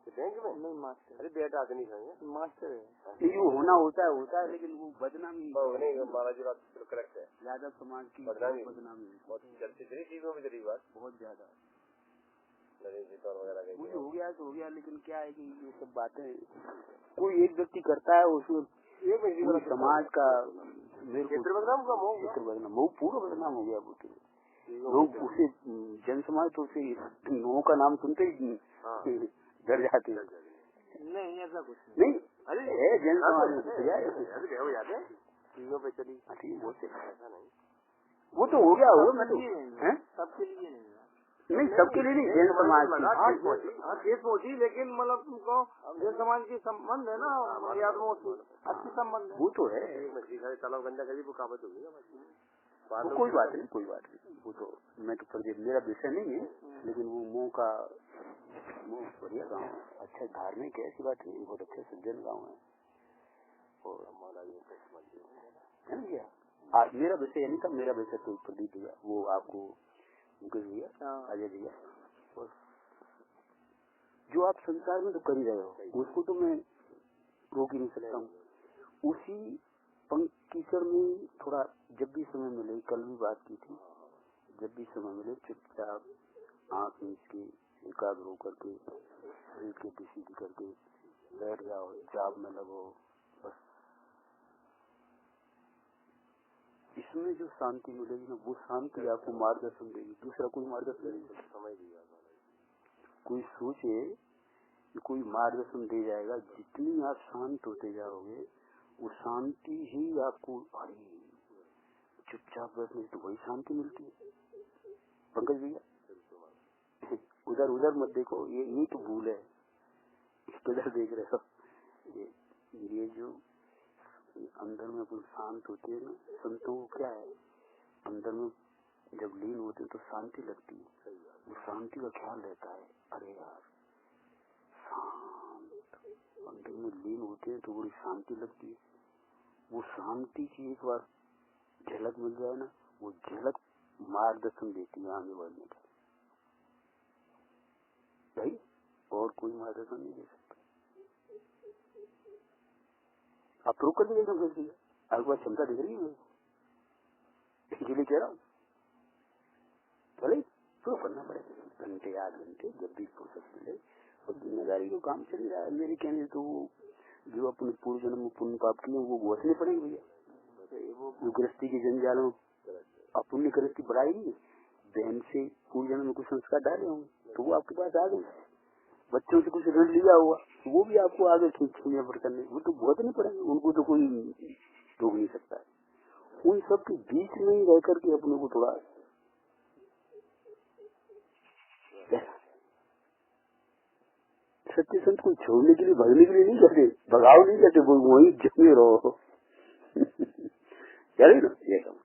बैंक में, नहीं मास्टर, अरे बेटा आदमी है, मास्टर है, जो होना होता है, लेकिन वो बदनामी महाराज बात करेक्ट है, यादव समाज की बदनामी बहुत चीजों में चली बात, बहुत ज्यादा वगैरह कुछ हो गया तो हो गया, लेकिन क्या है कि ये सब बातें कोई एक व्यक्ति करता है, उसमें समाज का बदनाम पूरा बदनाम हो गया। वो तो लोग उसे जन समाज तो उसे लोगों का नाम सुनते ही डर जाते हैं। नहीं, ऐसा कुछ नहीं, अरे है जन समाज में चीजों पे चली, वो तो हो गया होगा, मैं तो सबके लिए नहीं, नहीं सबके लिए नहीं, जैन समाज की ठेस पहुंची, लेकिन मतलब तुमको जैन समाज की संबंध है ना, अच्छी संबंध है, वो तो है। तालाब गंदा करी वो काबत होगी, कोई बात नहीं, कोई बात नहीं, वो तो मैं तो कर मेरा विषय नहीं है, लेकिन वो मुँह बढ़िया गाँव है, अच्छा धार्मिक है, ऐसी बात नहीं, बहुत अच्छे सज्जन गाँव है। और है ना भैया, आज मेरा विषय नहीं था, मेरा विषय तो प्रदीप भैया, वो आपको मुकेश भैया, अजय भैया, और जो आप संसार में तो कर ही रहे हो उसको तो मैं रोक ही नहीं सकता हूँ। उसी पंक्तिचर में थोड़ा जब भी समय मिले, कल भी बात की थी, जब भी समय मिले चुपचाप आँख मीच के एकाग्र होकर के शरीर के सीधी करके बैठ जाओ, जाप में लगो, बस इसमें जो शांति मिलेगी ना, वो शांति आपको मार्गदर्शन देगी, दूसरा कोई मार्गदर्शन नहीं। समय दिया कोई सोचे कि कोई मार्गदर्शन दे जाएगा, जितनी आप शांत होते जाओगे वो शांति ही आपको, अरे चुपचाप बैठने तो वही शांति मिलती है। पंकज भैया उधर उधर मत देखो, ये तो भूल है, किधर देख रहे हो? ये जो अंदर में अपन शांत होते हैं ना, संतों को क्या है, अंदर में जब लीन होते हैं तो शांति लगती है, वो शांति का ख्याल रहता है, अरे यार शांत, अंदर में लीन होते हैं तो बड़ी शांति लगती है। वो शांति की एक बार झलक मिल जाए ना, वो झलक मार्गदर्शन देती है आगे बढ़ने का, भाई और कोई मार्गदर्शन नहीं दे सकता। आप प्रूव कर दीजिए, आपके पास क्षमता दिख रही है, इसलिए कह रहा हूँ, चले प्रूव करना पड़ेगा, घंटे 8 घंटे जब भी फुर्सत मिले, और जिम्मेदारी को काम चल रहा है। मेरे कहने तो जो अपने पूर्व जन्म में पुण्य पाप किए वो भुगतने पड़ेंगे भैया। वो गृहस्थी के जंजाल में पुण्य गृहस्थी बढ़ाई नहीं, बहन से पूर्व जन्म में कुछ संस्कार डाले होंगे तो वो आपके पास आ गए, बच्चों से कुछ ऋण लिया हुआ वो भी आपको आगे खींचने पर करने, वो तो भुगतने पड़ेंगे, उनको तो कोई रोक नहीं सकता है। उन सब के बीच में ही रह करके अपने को थोड़ा सच्चे संत को छोड़ने के लिए, भगने के लिए नहीं कहते, भगाओ नहीं कहते, वो वही जमे रहो। चले ना ये काम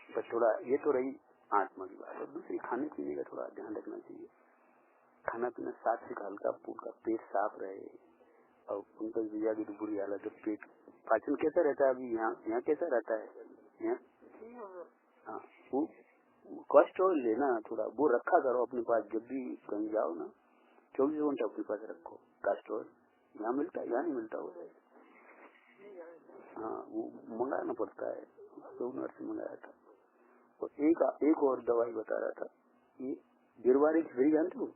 बस थोड़ा, ये तो रही आत्मा की बात। और दूसरी खाने पीने का थोड़ा ध्यान रखना चाहिए, खाना पीना सात्विक हल्का फुल्का, पेट साफ रहे। और पंकज भैया की तो बुरी हालत है, पेट पाचन कैसा रहता है अभी यहाँ कैसा रहता है यहाँ? हाँ, वो कोलेस्ट्रॉल लेना थोड़ा वो रखा करो अपने पास, जब भी कहीं जाओ ना 24 घंटे अपने पास रखो। कोलेस्ट्रॉल यहाँ मिलता है, यहाँ नहीं मिलता हो, हाँ वो मंगाना पड़ता है, सोमवार से मंगाया था। और एक और दवाई बता रहा था, ये गिरवारी खिचड़ी जानते हो?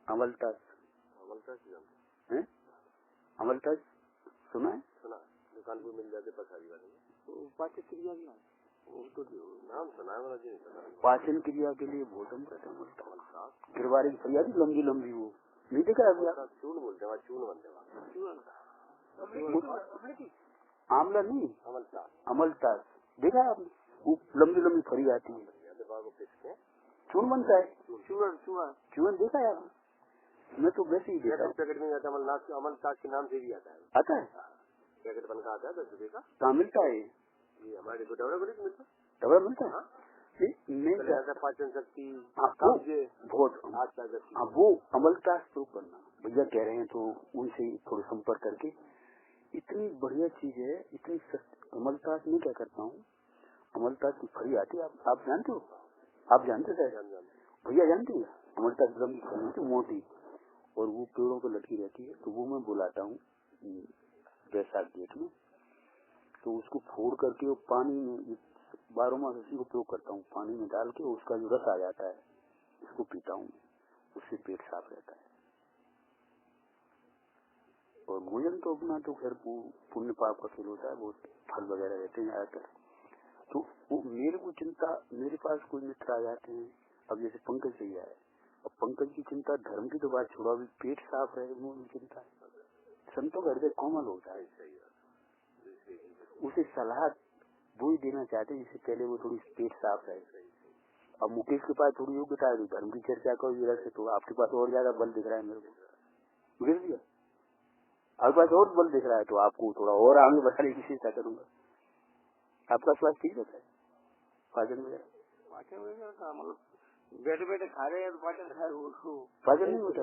अमलताज है, अमलताज सुना है? सुना, दुकान पर मिल जाते पसारी वाले, पाचन क्रिया की नाम सुना है, पाचन क्रिया के लिए बहुत अमृत है अमलताज। गिरवारी फरियाद लंबी लंबी, वो नहीं देखा अभी आप? चूर्ण बोलते हैं, चूर्ण बनते हैं, आमला नहीं, अमलताज देखा है आपने? वो लंबी लंबी फरी आती है, चूर्ण बनता है, चूर्ण देखा है आपने? मैं तो वैसे ही देखा हूँ, पैकेट में आता है, अमलताज के नाम से भी आता है, पैकेट बन का आता है 10 रुपए का। कहाँ मिलता है ये? हमारे को डबरा मिलता है। पाचन शक्ति बहुत, वो अमलताज तो करना भैया कह रहे हैं, तो उनसे थोड़ा संपर्क करके, इतनी बढ़िया चीज है, इतनी अमलताज में क्या करता हूँ, अमलताज की फरी आती है, आप जानते हो? आप जानते थे भैया? जानते हैं अमलताज लंबी मोटी, और वो पेड़ों पर लटकी रहती है, तो वो मैं बुलाता हूँ बैसाख जेठ में, तो उसको फोड़ करके वो पानी में 12 मास उसी को उपयोग करता हूँ, पानी में डाल के उसका जो रस आ जाता है उसको पीता हूँ, उससे पेट साफ रहता है। और भोजन तो अपना तो खैर पुण्य पाप का खेल होता है, बहुत फल वगैरह रहते हैं ज्यादातर। तो वो मेरे को चिंता, मेरे पास कोई मित्र आ जाते हैं, अब जैसे पंकज भैया है, अब पंकज की चिंता धर्म की तो बात छोड़ो, अभी पेट साफ रहे वो चिंता है। संतों का हृदय कोमल होता है, उसे सलाह वो ही देना चाहते हैं, जिससे पहले वो थोड़ी पेट साफ रहे। अब मुकेश के पास थोड़ी योग्यता है, धर्म की चर्चा करो जरा से, तो आपके पास और ज्यादा बल दिख रहा है मेरे को, मुकेश भैया आपके पास और बल दिख रहा है, तो आपको थोड़ा और आगे बढ़ाने की चेष्टा करूंगा। आपका स्वास्थ्य ठीक रहता है, पाचन वगैरह बैठे बैठे खा रहे हैं तो पाचन नहीं होता।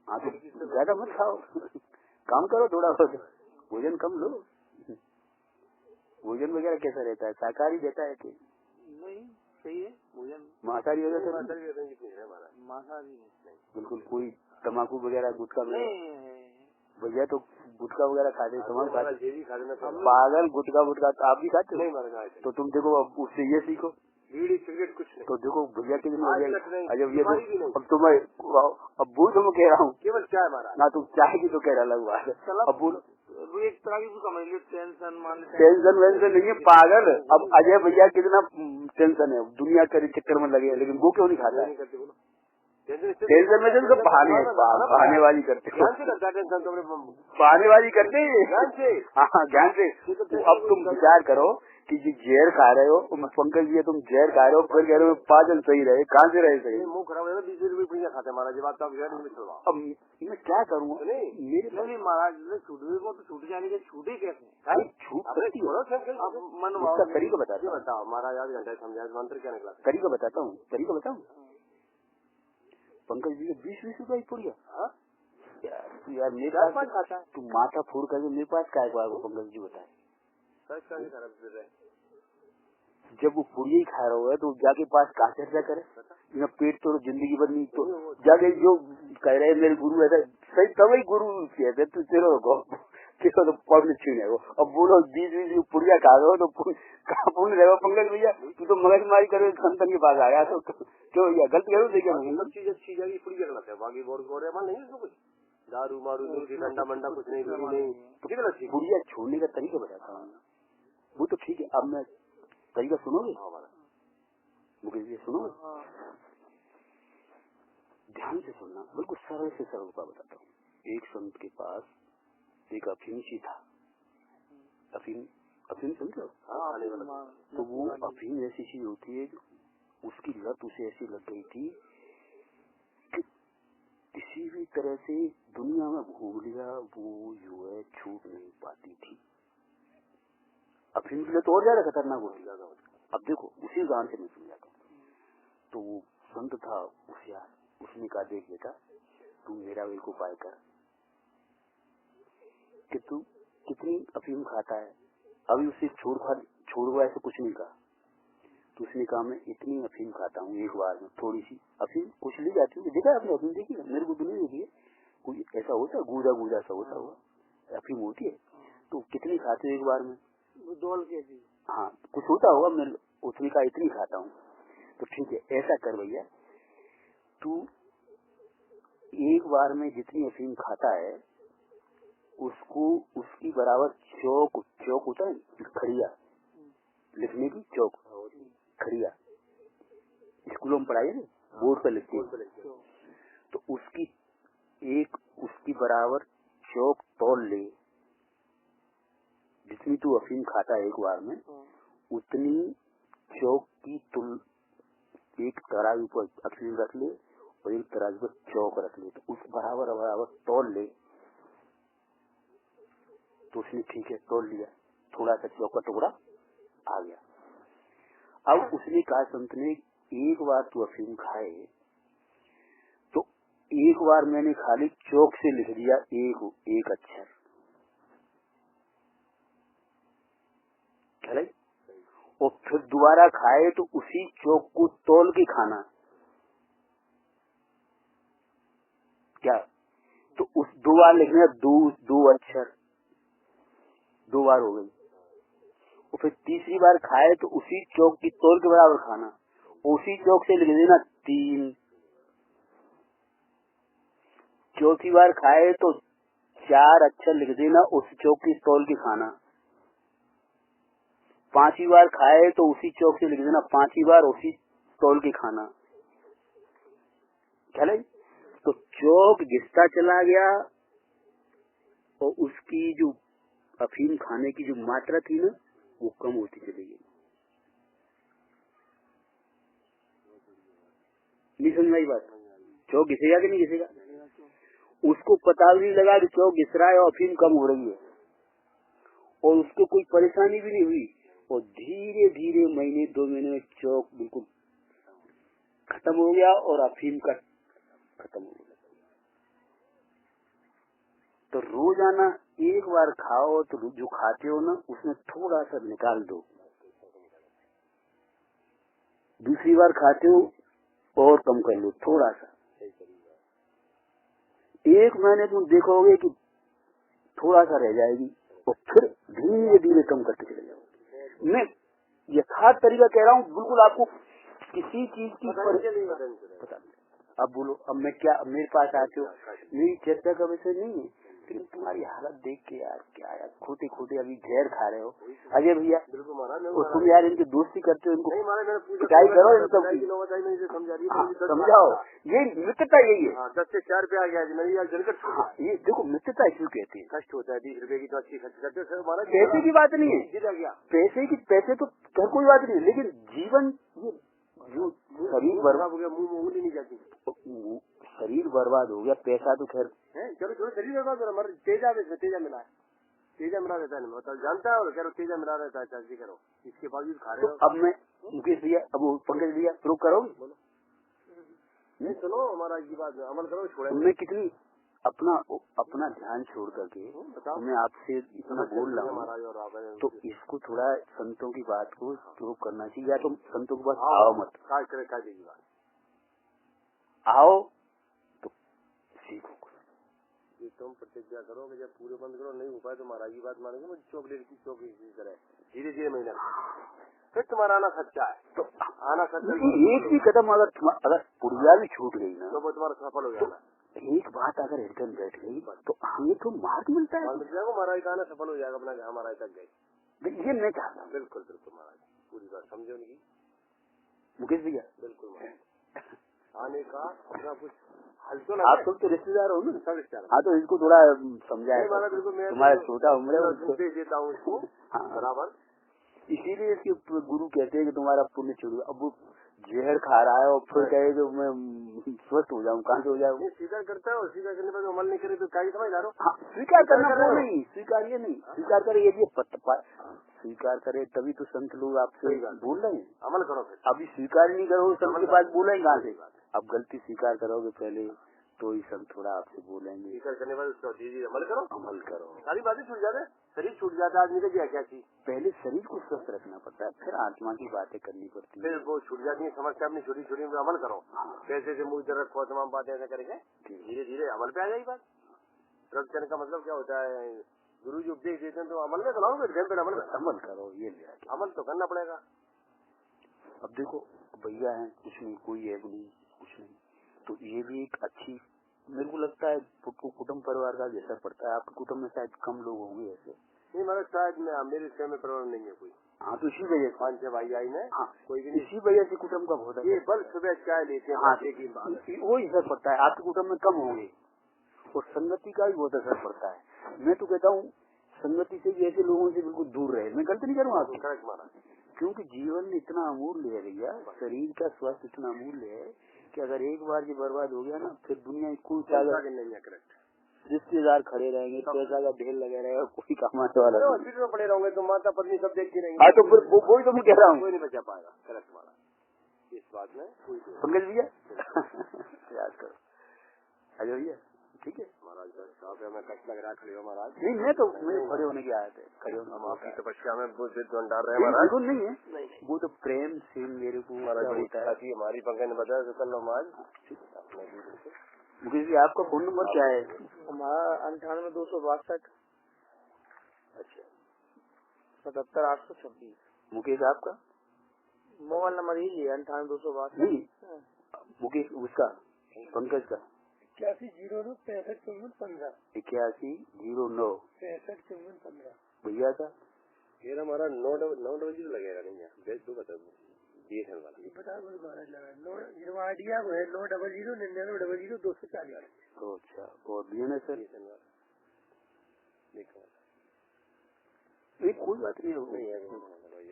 हाँ तो ज्यादा मत खाओ, काम करो थोड़ा बहुत, भोजन कम लो। भोजन वगैरह कैसा रहता है, शाकाहारी रहता है कि नहीं? सही है भोजन, मांसाहारी वगैरह मांसाहारी बिल्कुल, कोई तम्बाकू वगैरह गुटखा नहीं। भैया तो गुटखा वगैरह खाते, तमाम खाते, पागल गुटखा वुटखा आप भी खाते हो? तो तुम देखो अब उससे ये सीखो, बीड़ी सिगरेट कुछ नहीं। तो देखो भैया के दिन हो गया। अजब ये अब तो मैं अब बूढ़ मैं कह रहा हूँ, केवल चाय मारा ना तुम चाय की तो कह रहा अलग बात है। अब बूढ़ एक तरह की समझ लो टेंशन वेंशन नहीं है पागल। अब अजय भैया कितना टेंशन है, दुनिया के चक्कर में लगे, लेकिन वो क्यों नहीं खाता है? टेंशन में जो बहानेबाजी करते हो, बहानेबाजी करते हैं। हाँ ज्ञान से। अब तुम विचार करो कि जी जहर खा रहे हो, पंकज जी तुम जहर खा रहे हो, फिर कह रहे हो पाचन सही रहे, कहाँ से रहे सही? मुँह खराब है, 20 रुपये खाते महाराज, बात तो अब मैं क्या करूँ? मेरे महाराज छूटने को तो छूट जाने के छूटे कैसे? छूट मन तरीका बताता हूँ महाराज, आध घंटा समझा मंत्र क्या निकला? तरीका बताता हूँ, तरीका बताऊँ। पंकज जी 20-20 रुपए ही पुड़िया यार मेरे पास खाता है, तू माथा फोड़ करके मेरे पास क्या है पंकज जी बताए। जब वो पुड़िया ही खा रहा है तो जाके पास कहा चर्चा करे, पेट तो जिंदगी भर नहीं, तो जाके जो कह रहे मेरे गुरु ऐसा सही तभी गुरु कहते तो तेरा तो पढ़ने छीने वो। अब बोलो 20-20 पुड़िया खा रहे हो तो कहाँ पुण्य रहेगा पंकज भैया? तू तो मगजमारी करे संतन के पास आया तो क्यों भैया गलत करो? देखिए सब चीज अच्छी जाएगी, पुड़िया गलत है, बाकी बोर्ड नहीं है कुछ, दारू मारू ठंडा मंडा कुछ नहीं तो कितना अच्छी पुड़िया छोड़ने का तरीका बताता हूँ। वो तो ठीक है, अब मैं तरीका सुनोगे? मुकेश जी सुनोगे? ध्यान से सुनना, बिल्कुल सरल से सरल का बताता हूँ। एक संत के पास एक अफीमची था, अफीम समझो? तो वो अफीम ऐसी चीज होती है, उसकी लत उसे ऐसी लग गई थी कि किसी भी तरह से दुनिया में घूम लिया वो जो है छूट नहीं पाती थी। अफीम के लिए तो और ज्यादा खतरनाक होती है। अब देखो उसी गांव से मैं समझाता हूँ। तो वो संत था होशियार, उसने कहा देख बेटा तू मेरा एक उपाय कर कि तू कितनी अफीम खाता है, अभी उसे छोड़ ऐसे कुछ नहीं कहा। तो उसने कहा मैं इतनी अफीम खाता हूँ एक बार में, थोड़ी सी अफीम कुछ ली जाती है। देखा आपने अफीम देखी? मेरे को तो नहीं देखी है, कोई ऐसा होता है गूदा सा होता हुआ अफीम होती है। तो कितनी खाते हो एक बार में? 2 kg। हाँ कुछ होता होगा, मैं उसने कहा इतनी खाता हूँ। तो ठीक है ऐसा कर भैया, तू एक बार में जितनी अफीम खाता है उसको उसकी बराबर चौक होता है, खड़िया लिखने की चौक, खड़िया स्कूलों में पढ़ाई है, बोर्ड पर लिखते हैं। तो उसकी बराबर चौक तौल ले, जितनी तू अफीम खाता है एक बार में उतनी चौक की तुल एक तराजू पर अफीम रख ले और एक तराजू पर चौक रख ले, तो उस बराबर तौल ले। तो उसने ठीक है तोड़ लिया, थोड़ा सा चौक का टुकड़ा आ गया। अब उसने कहा संत ने एक बार तू अफीम खाए तो एक बार मैंने खाली चौक से लिख दिया एक अक्षर, चले, और फिर दोबारा खाए तो उसी चौक को तोल के खाना। क्या? तो उस 2 बार लिखना, 2 अक्षर 2 बार हो गई, और फिर तीसरी बार खाए तो उसी चौक की तोल के बराबर खाना, उसी चौक से लिख देना 3। चौथी बार खाए तो 4 अक्षर लिख देना उस चौक की तोल के खाना। 5वीं बार खाए तो उसी चौक से लिख देना 5वीं बार उसी तोल के खाना। चले, तो चौक घिसता चला गया और उसकी जो अफीम खाने की जो मात्रा थी ना वो कम होती चली गई। नहीं समझ में आई बात? चौक घिसेगा कि नहीं घिसेगा? उसको पता भी नहीं लगा कि चौक घिस रहा है और अफीम कम हो रही है, और उसको कोई परेशानी भी नहीं हुई, और धीरे धीरे महीने 2 महीने में चौक बिल्कुल खत्म हो गया और अफीम का खत्म हो गया। तो रोजाना एक बार खाओ, तो जो खाते हो ना उसमें थोड़ा सा निकाल दो, दूसरी बार खाते हो और कम कर लो थोड़ा सा। 1 महीने तुम देखोगे कि थोड़ा सा रह जाएगी और फिर धीरे धीरे कम करते चले जाओ। मैं यथार्थ तरीका कह रहा हूँ, बिल्कुल आपको किसी चीज की पता नहीं। अब बोलो, अब मैं क्या, मेरे पास आते हो, मेरी चर्चा का विषय नहीं है, लेकिन तुम्हारी हालत देख के यार क्या यार, खोटे खोटे अभी जहर खा रहे हो अजय भैया, और तुम यार इनकी दोस्ती करते हो, इनको पिटाई करो, इनको समझाओ। ये मित्रता यही है। 10 से 4 पे आ गया जी, मेरी जनकट। ये देखो मित्रता क्यों कहते हैं, कष्ट होता है 20 रुपए की तो अच्छी खर्च करते हो। पैसे की बात नहीं है, पैसे तो कोई बात नहीं है, लेकिन जीवन ये जो शरीर बर्बाद हो गया, मुंह में उंगली नहीं जाती, शरीर बर्बाद हो गया, पैसा तो खैर चलो शरीर बर्बाद हो रहा, तेजा मिला है, तेजा मिला रहता है, मतलब जानता है, और कह रहा तेजा मिला रहता है, चार्जी करो, इसके बावजूद खा रहे हो। अब मैं मुकेश भैया, अब पंकज भैया प्रूव करोगे, बोलो नहीं सुनो हमारा की बात अमल करो, छोड़ो। मैं कितनी अपना ध्यान छोड़ करके मैं आपसे इतना बोल रहा हूँ, तो इसको थोड़ा संतों की बात को प्रूव करना चाहिए, या तो संतों के पास आओ मत, आओ तो सीखो। ये तुम प्रतिज्ञा करोगे, जब पूरे बंद करो नहीं हो पाए तो महाराज की बात मानेंगे, मुझे चॉकलेट की चौकी तरह धीरे धीरे महीना फिर तुम्हारा आना सच्चा है, तो आना सच्चा। एक भी कदम अगर पुड़िया भी छूट गई ना तो वो तुम्हारा सफल हो जाना। एक बात अगर एकदम बैठ गई तो हमें तो मार्ग मिलता है, महाराज का आना सफल हो जाएगा, अपना महाराज तक गए। ये मैं चाहता हूँ। बिल्कुल बिल्कुल महाराज, पूरी बात समझे उनकी मुकेश भैया, बिल्कुल आने का अपना कुछ हल तो आप सब तो रिश्तेदार हो ना, सब रिश्तेदार। हाँ तो इसको थोड़ा समझाए, तुम्हारा छोटा उम्र है, दे देता हूँ इसको बराबर। इसीलिए इसके गुरु कहते हैं कि तुम्हारा पुण्य छूट। अब वो जहर खा रहा है और फिर कहे जो मैं स्वस्थ हो जाऊँ, कहाँ से हो जाऊँ? स्वीकार करता है, और स्वीकार करने पर अमल नहीं करे तो क्या समझदार हो। स्वीकार करना वो नहीं, स्वीकार ये नहीं, स्वीकार करे यदि स्वीकार करे तभी तो संत लोग आपसे बोल रहे हैं अमल करो। फिर अभी स्वीकार नहीं करोगे संत के पास बोलेंगे कहाँ से? अब गलती स्वीकार करोगे पहले तो ही संत थोड़ा आपसे बोलेंगे। स्वीकार करने बाद अमल करो, अमल करो, सारी बातें छूट जाते, शरीर छूट जाता है आदमी का, क्या क्या चीज। पहले शरीर को स्वस्थ रखना पड़ता है, फिर आत्मा की बातें करनी पड़ती है, फिर वो छूट जाती है समस्या अपनी छोटी छोटी में अमल करो। कैसे से मुंह जरा खो तमाम बातें ऐसा करेंगे, धीरे धीरे अमल पे आ जाएगी बात। प्रवचन का मतलब क्या होता है, गुरु जी उपदेश देते हैं तो अमल में कराओ, फिर अमल करो, ये अमल तो करना पड़ेगा। अब देखो भैया है, कुछ नहीं, कोई है नहीं, कुछ नहीं, तो ये भी एक अच्छी, मेरे को लगता है कुटुंब परिवार का जैसा पड़ता है। आपके कुटुंब में शायद कम लोग होंगे ऐसे? नहीं मतलब शायद मेरे शहर में परिवार नहीं है कोई। हाँ तो इसी वजह से 5-6 भाई आई है, हाँ कोई भी नहीं, इसी वजह से कुटुंब का बहुत ये बल सुबह चाय लेते हैं। हाँ वो असर पड़ता है, आपके कुटुंब में कम होंगे, और संगति का भी बहुत असर पड़ता है। मैं तो कहता हूँ संगति से भी ऐसे लोगों से बिल्कुल दूर रहे। मैं गलती नहीं करूँगा आपको, करेक्ट मारा, क्योंकि जीवन इतना अमूल्य है भैया, शरीर का स्वास्थ्य इतना अमूल्य है कि अगर एक बार ये बर्बाद हो गया ना, फिर दुनिया की कोई ताकत नहीं है। करेक्ट, रिश्तेदार खड़े रहेंगे, पैसा का ढेर लगे रहेगा, कोई कमाने वाला नहीं। हॉस्पिटल में पड़े रहोगे तो माता पत्नी सब देखती रहेंगे। हाँ तो फिर वही तो मैं कह रहा हूँ, कोई नहीं बचा पाएगा। करेक्ट मारा, इस बात में कोई पंकज भैया याद करो अजय भैया, ठीक है महाराज साहब हमें कष्ट लग रहा है, खड़े हो महाराज। नहीं मैं तो खड़े होने की आदत है, खड़े होने हम आपकी तपस्या में डाल रहे हैं महाराज। बिल्कुल नहीं है, वो तो प्रेम से मेरे को होता है। हमारी पंकज ने बताया तो कल महाराज। मुकेश जी आपका फोन नंबर क्या है? हमारा 98-262। अच्छा 77-826। मुकेश आपका मोबाइल नंबर ही 98-262। नहीं मुकेश उसका पंकज का 8109-655415। 8109-655415। भैया का ये हमारा 900 लगेगा नहीं है, भेज दो बता दो BSNL वाला बता दो महाराज लगा आइडिया वो है 900-99-00-240। तो अच्छा, और BSNL देखो नहीं कोई बात नहीं है,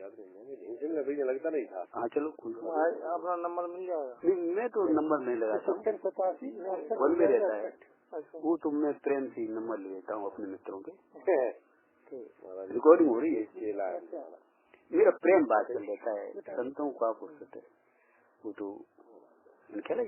लगता नहीं था। हाँ चलो अपना नंबर मिल जाएगा। मैं तो नंबर नहीं लगाता हूँ, 87 वन में रहता है वो। तो मैं प्रेम से नंबर ले लेता हूँ अपने मित्रों के। रिकॉर्डिंग हो रही है, मेरा प्रेम बात कर लेता है, संतों को आप वो तो खेला